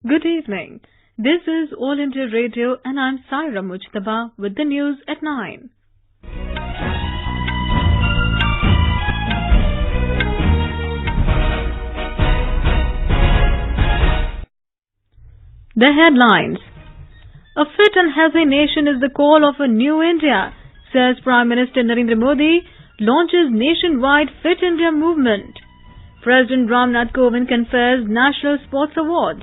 Good evening. This is All India Radio and I'm Saira Mujtaba with the news at 9. The headlines. A fit and healthy nation is the call of a new India, says Prime Minister Narendra Modi, launches nationwide Fit India movement. President Ramnath Kovind confers National Sports Awards.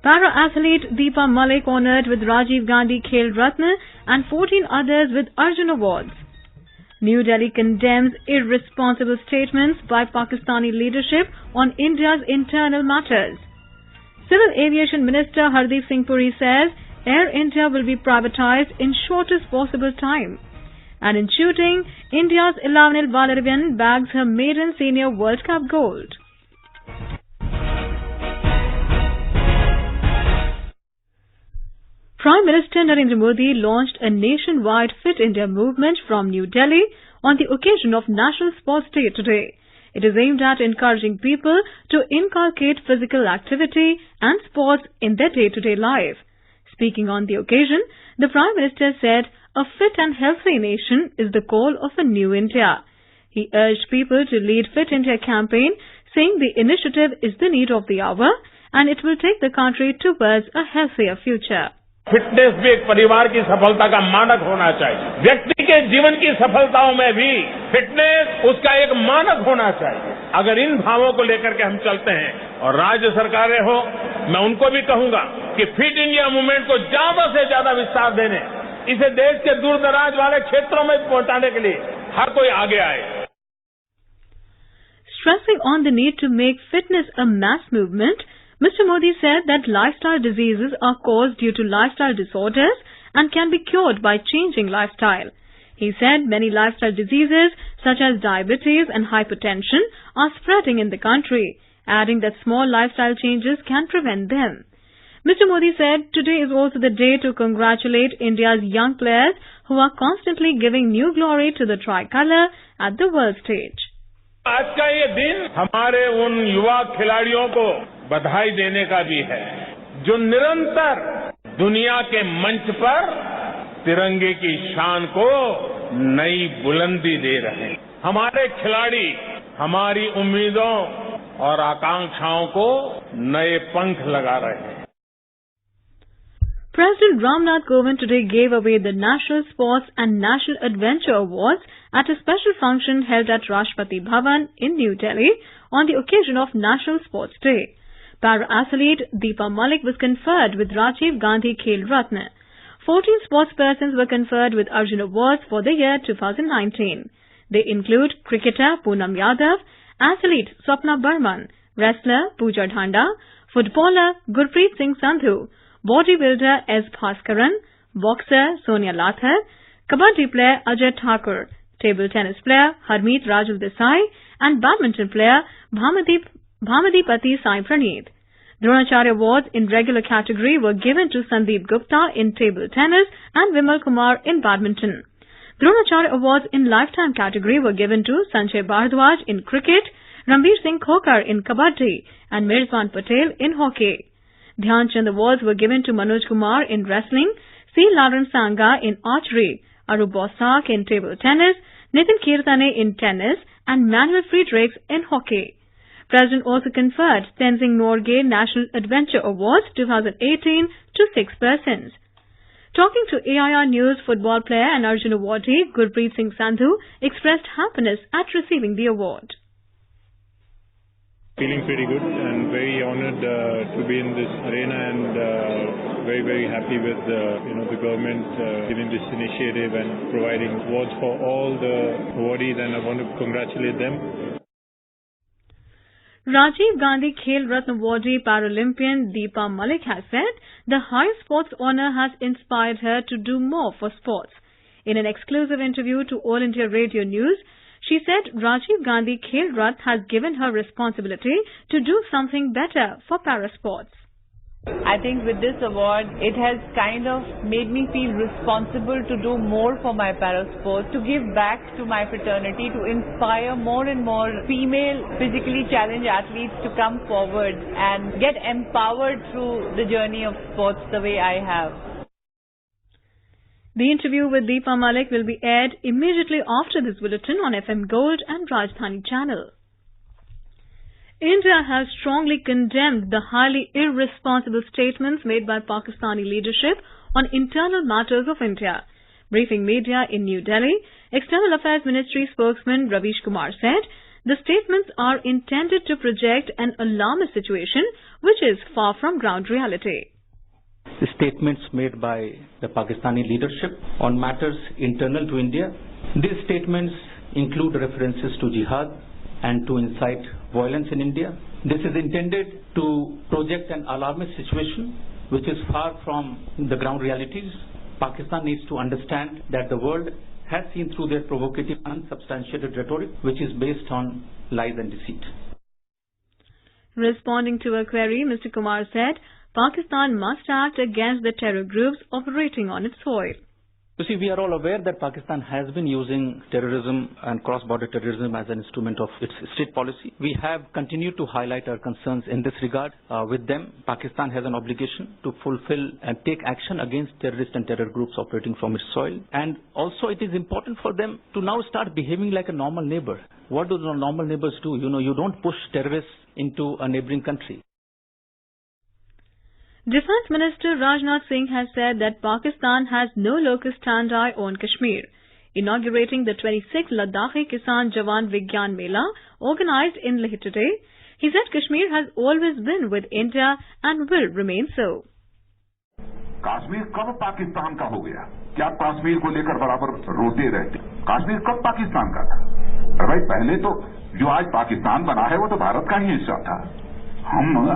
Para-athlete Deepa Malik honoured with Rajiv Gandhi Khel Ratna and 14 others with Arjun Awards. New Delhi condemns irresponsible statements by Pakistani leadership on India's internal matters. Civil Aviation Minister Hardeep Singh Puri says Air India will be privatised in shortest possible time. And in shooting, India's Ilavanil Valarivan bags her maiden Senior World Cup gold. Prime Minister Narendra Modi launched a nationwide Fit India movement from New Delhi on the occasion of National Sports Day today. It is aimed at encouraging people to inculcate physical activity and sports in their day-to-day life. Speaking on the occasion, the Prime Minister said, "A fit and healthy nation is the call of a new India." He urged people to lead Fit India campaign, saying the initiative is the need of the hour and it will take the country towards a healthier future. Fitness भी एक परिवार की सफलता का मानक होना चाहिए। व्यक्ति के जीवन की सफलताओं में भी फिटनेस उसका एक मानक होना चाहिए। अगर इन भावों को लेकर के हम चलते हैं और राज्य सरकारें हो, मैं उनको भी कहूंगा कि फिट इंडिया मूवमेंट को ज्यादा से ज्यादा विस्तार देने, इसे देश के दूर दराज वाले क्षेत्रों में पहुंचाने के लिए हर कोई आगे आए। Stressing on the need to make fitness a mass movement, Mr. Modi said that lifestyle diseases are caused due to lifestyle disorders and can be cured by changing lifestyle. He said many lifestyle diseases such as diabetes and hypertension are spreading in the country, adding that small lifestyle changes can prevent them. Mr. Modi said today is also the day to congratulate India's young players who are constantly giving new glory to the tricolour at the world stage. आज का ये दिन हमारे उन युवा खिलाड़ियों को बधाई देने का भी है जो निरंतर दुनिया के मंच पर तिरंगे की शान को नई बुलंदी दे रहे हैं। हमारे खिलाड़ी हमारी उम्मीदों और आकांक्षाओं को नए पंख लगा रहे हैं। President Ramnath Kovind today gave away the National Sports and National Adventure Awards at a special function held at Rashtrapati Bhavan in New Delhi on the occasion of National Sports Day. Para-athlete Deepa Malik was conferred with Rajiv Gandhi Khel Ratna. 14 sportspersons were conferred with Arjun Awards for the year 2019. They include cricketer Poonam Yadav, athlete Swapna Burman, wrestler Pooja Dhanda, footballer Gurpreet Singh Sandhu, bodybuilder S. Bhaskaran, boxer Sonia Lathar, kabaddi player Ajay Thakur, table tennis player Harmeet Rajul Desai, and badminton player Bhamadipati Sai Praneeth. Dronacharya Awards in regular category were given to Sandeep Gupta in table tennis and Vimal Kumar in badminton. Dronacharya Awards in lifetime category were given to Sanjay Bhardwaj in cricket, Rambir Singh Khokar in kabaddi, and Mirzwan Patel in hockey. Dhyan Chand Awards were given to Manoj Kumar in wrestling, C. Laran Sanga in archery, Arup Bosak in table tennis, Nitin Kirtane in tennis, and Manuel Friedrichs in hockey. President also conferred Tenzing Norgay National Adventure Awards 2018 to 6 persons. Talking to AIR News, football player and Arjun awardee Gurpreet Singh Sandhu expressed happiness at receiving the award. Feeling pretty good and very honored to be in this arena and very, very happy with the government giving this initiative and providing awards for all the awardees, and I want to congratulate them. Rajiv Gandhi Khel Ratna awardee Paralympian Deepa Malik has said the high sports honour has inspired her to do more for sports. In an exclusive interview to All India Radio News, she said Rajiv Gandhi Khel Ratna has given her responsibility to do something better for parasports. I think with this award, it has kind of made me feel responsible to do more for my parasport, to give back to my fraternity, to inspire more and more female physically challenged athletes to come forward and get empowered through the journey of sports the way I have. The interview with Deepa Malik will be aired immediately after this bulletin on FM Gold and Rajdhani channel. India has strongly condemned the highly irresponsible statements made by Pakistani leadership on internal matters of India. Briefing media in New Delhi, External Affairs Ministry spokesman Ravish Kumar said the statements are intended to project an alarmist situation which is far from ground reality. The statements made by the Pakistani leadership on matters internal to India. These statements include references to jihad and to incite violence in India. This is intended to project an alarmist situation which is far from the ground realities. Pakistan needs to understand that the world has seen through their provocative, unsubstantiated rhetoric which is based on lies and deceit. Responding to a query, Mr. Kumar said Pakistan must act against the terror groups operating on its soil. You see, we are all aware that Pakistan has been using terrorism and cross-border terrorism as an instrument of its state policy. We have continued to highlight our concerns in this regard with them. Pakistan has an obligation to fulfill and take action against terrorists and terror groups operating from its soil. And also it is important for them to now start behaving like a normal neighbor. What do the normal neighbors do? You don't push terrorists into a neighboring country. Defence Minister Rajnath Singh has said that Pakistan has no locus standi on Kashmir. Inaugurating the 26th Ladakhi Kisan Jawan Vigyan Mela organized in Leh today, he said Kashmir has always been with India and will remain so. Kashmir कब पाकिस्तान का हो गया? क्या कश्मीर को लेकर बराबर रोते रहते? कश्मीर कब पाकिस्तान का था? अरे भाई पहले तो जो आज पाकिस्तान बना है वो तो भारत का ही हिस्सा था।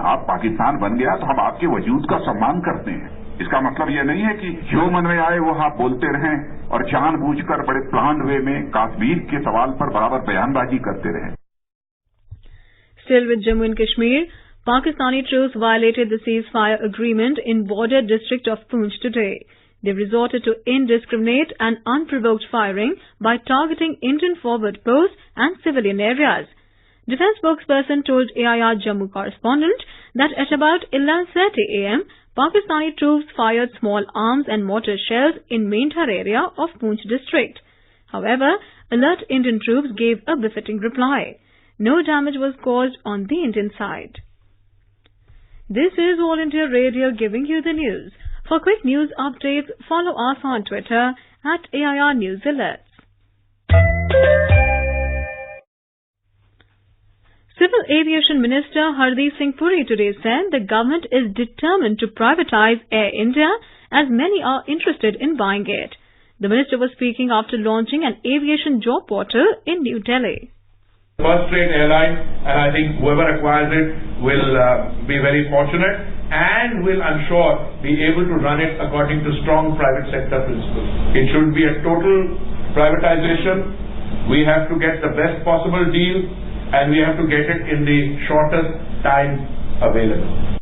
आप पाकिस्तान बन गया तो हम आपके वजूद का सम्मान करते हैं। इसका मतलब ये नहीं है कि जो मन में आए वो आप बोलते रहें और जानबूझकर बड़े प्लान वे में कश्मीर के सवाल पर बराबर बयानबाजी करते रहें। Still with Jammu and Kashmir, Pakistani troops violated the ceasefire agreement in border district of Poonch today. They resorted to indiscriminate and unprovoked firing by targeting Indian forward posts and civilian areas. Defence spokesperson told AIR Jammu correspondent that at about 11:30 am, Pakistani troops fired small arms and mortar shells in Mendhar area of Poonch district. However, alert Indian troops gave a befitting reply. No damage was caused on the Indian side. This is All India Radio giving you the news. For quick news updates, follow us on Twitter at AIR News Alerts. Civil Aviation Minister Hardeep Singh Puri today said the government is determined to privatize Air India as many are interested in buying it. The minister was speaking after launching an aviation job portal in New Delhi. First-rate airline, and I think whoever acquires it will be very fortunate and will, I'm sure, be able to run it according to strong private sector principles. It should be a total privatization. We have to get the best possible deal, and we have to get it in the shortest time available.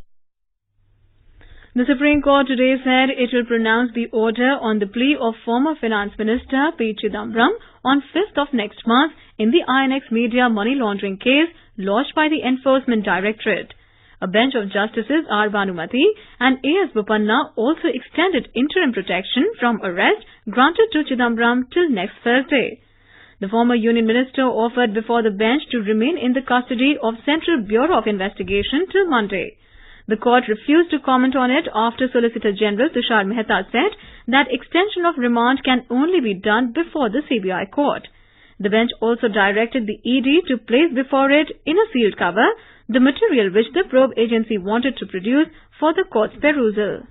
The Supreme Court today said it will pronounce the order on the plea of former Finance Minister P. Chidambaram on 5th of next month in the INX Media money laundering case lodged by the Enforcement Directorate. A bench of Justices R. Bhanumati and A.S. Bopanna also extended interim protection from arrest granted to Chidambaram till next Thursday. The former Union Minister offered before the bench to remain in the custody of Central Bureau of Investigation till Monday. The court refused to comment on it after Solicitor General Tushar Mehta said that extension of remand can only be done before the CBI court. The bench also directed the ED to place before it, in a sealed cover, the material which the probe agency wanted to produce for the court's perusal.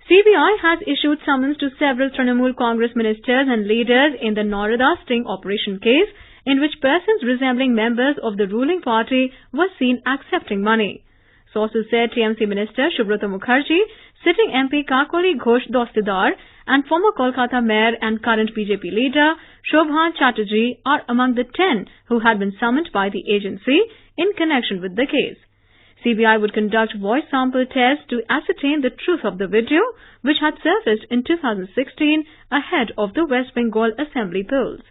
CBI has issued summons to several Trinamool Congress ministers and leaders in the Narada sting operation case, in which persons resembling members of the ruling party were seen accepting money. Sources said TMC Minister Subrata Mukherjee, sitting MP Kakoli Ghosh Dostidar, and former Kolkata Mayor and current BJP leader Shobhan Chatterjee are among the 10 who had been summoned by the agency in connection with the case. CBI would conduct voice sample tests to ascertain the truth of the video, which had surfaced in 2016 ahead of the West Bengal Assembly polls.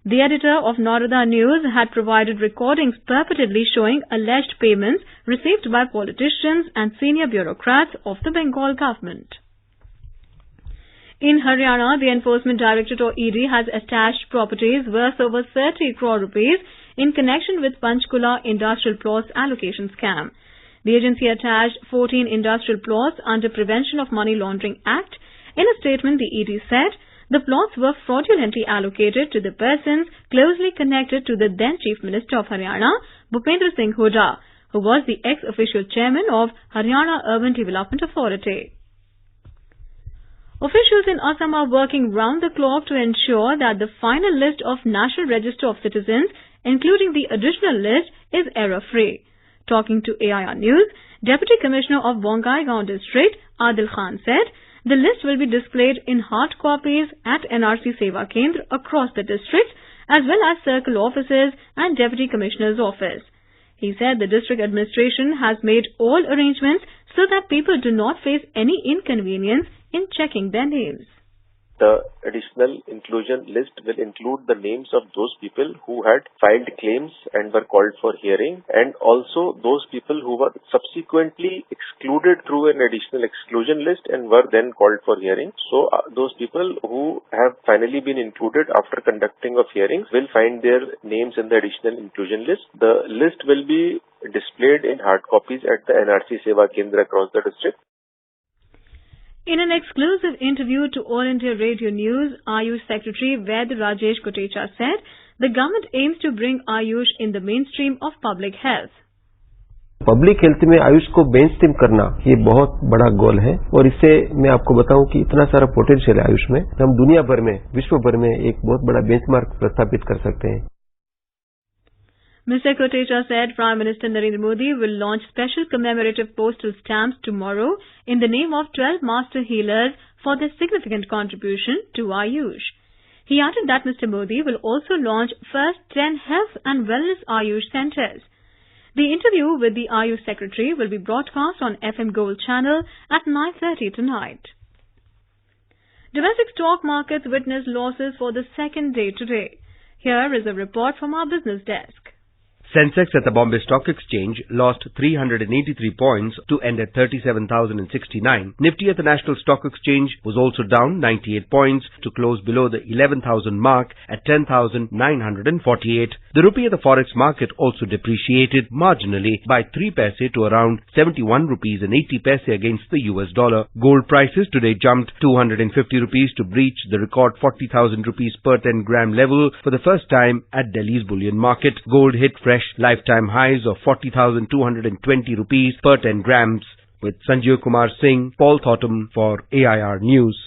The editor of Naroda News had provided recordings purportedly showing alleged payments received by politicians and senior bureaucrats of the Bengal government. In Haryana, the Enforcement Directorate or ED has attached properties worth over 30 crore rupees in connection with Panchkula industrial plots allocation scam. The agency attached 14 industrial plots under Prevention of Money Laundering Act. In a statement, the ED said the plots were fraudulently allocated to the persons closely connected to the then Chief Minister of Haryana, Bhupendra Singh Hooda, who was the ex-official chairman of Haryana Urban Development Authority. Officials in Assam are working round the clock to ensure that the final list of National Register of Citizens, including the additional list, is error-free. Talking to AIR News, Deputy Commissioner of Bongaigaon District, Adil Khan said the list will be displayed in hard copies at NRC Seva Kendra across the district, as well as circle offices and Deputy Commissioner's office. He said the district administration has made all arrangements so that people do not face any inconvenience in checking their names. The additional inclusion list will include the names of those people who had filed claims and were called for hearing, and also those people who were subsequently excluded through an additional exclusion list and were then called for hearing. So those people who have finally been included after conducting of hearings will find their names in the additional inclusion list. The list will be displayed in hard copies at the NRC Seva Kendra across the district. In an exclusive interview to All India Radio News, Ayush Secretary Ved Rajesh Kotecha said the government aims to bring Ayush in the mainstream of public health. Public health में आयुष को main stream करना ये बहुत बड़ा गोल है और इससे मैं आपको बताऊं कि इतना सारा पोटेंशियल है आयुष में, हम दुनिया भर में, विश्व भर में एक बहुत बड़ा बेंचमार्क प्रस्थापित कर सकते हैं. Mr. Kotecha said Prime Minister Narendra Modi will launch special commemorative postal stamps tomorrow in the name of 12 master healers for their significant contribution to Ayush. He added that Mr. Modi will also launch first 10 health and wellness Ayush centers. The interview with the Ayush Secretary will be broadcast on FM Gold channel at 9:30 tonight. Domestic stock markets witnessed losses for the second day today. Here is a report from our business desk. Sensex at the Bombay Stock Exchange lost 383 points to end at 37,069. Nifty at the National Stock Exchange was also down 98 points to close below the 11,000 mark at 10,948. The rupee at the forex market also depreciated marginally by 3 paise to around 71 rupees and 80 paise against the US dollar. Gold prices today jumped 250 rupees to breach the record 40,000 rupees per 10 gram level for the first time at Delhi's bullion market. Gold hit fresh lifetime highs of 40,220 rupees per 10 grams. With Sanjeev Kumar Singh, Paul Thotham for AIR News.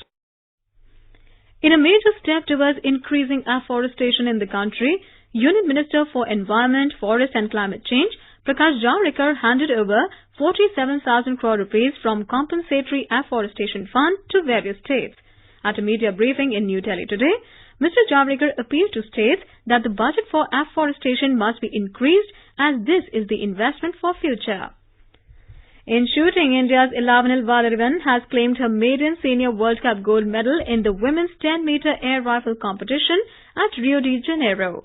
In a major step towards increasing afforestation in the country, Union Minister for Environment, Forest and Climate Change, Prakash Javadekar, handed over 47,000 crore rupees from Compensatory Afforestation Fund to various states. At a media briefing in New Delhi today, Mr. Javadekar appealed to states that the budget for afforestation must be increased as this is the investment for future. In shooting, India's Ilavanil Valarivan has claimed her maiden Senior World Cup gold medal in the women's 10-meter air rifle competition at Rio de Janeiro.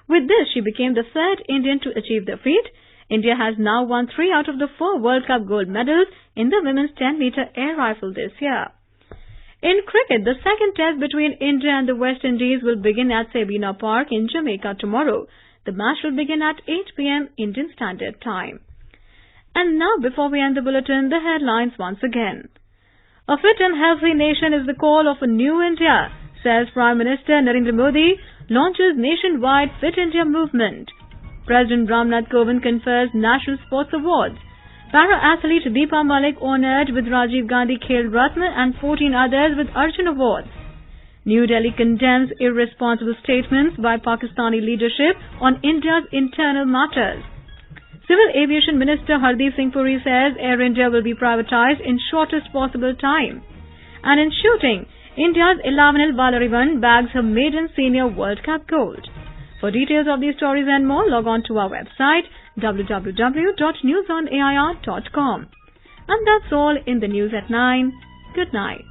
With this, she became the third Indian to achieve the feat. India has now won 3 out of the 4 World Cup gold medals in the women's 10-meter air rifle this year. In cricket, the second test between India and the West Indies will begin at Sabina Park in Jamaica tomorrow. The match will begin at 8 p.m. Indian Standard Time. And now, before we end the bulletin, the headlines once again. A fit and healthy nation is the call of a new India, says Prime Minister Narendra Modi, launches nationwide Fit India movement. President Ramnath Kovind confers National Sports Awards. Para-athlete Deepa Malik honoured with Rajiv Gandhi Khel Ratna and 14 others with Arjun Awards. New Delhi condemns irresponsible statements by Pakistani leadership on India's internal matters. Civil Aviation Minister Hardeep Singh Puri says Air India will be privatised in shortest possible time. And in shooting, India's Ilavanil Valarivan bags her maiden Senior World Cup gold. For details of these stories and more, log on to our website www.newsonair.com. And that's all in the news at 9. Good night.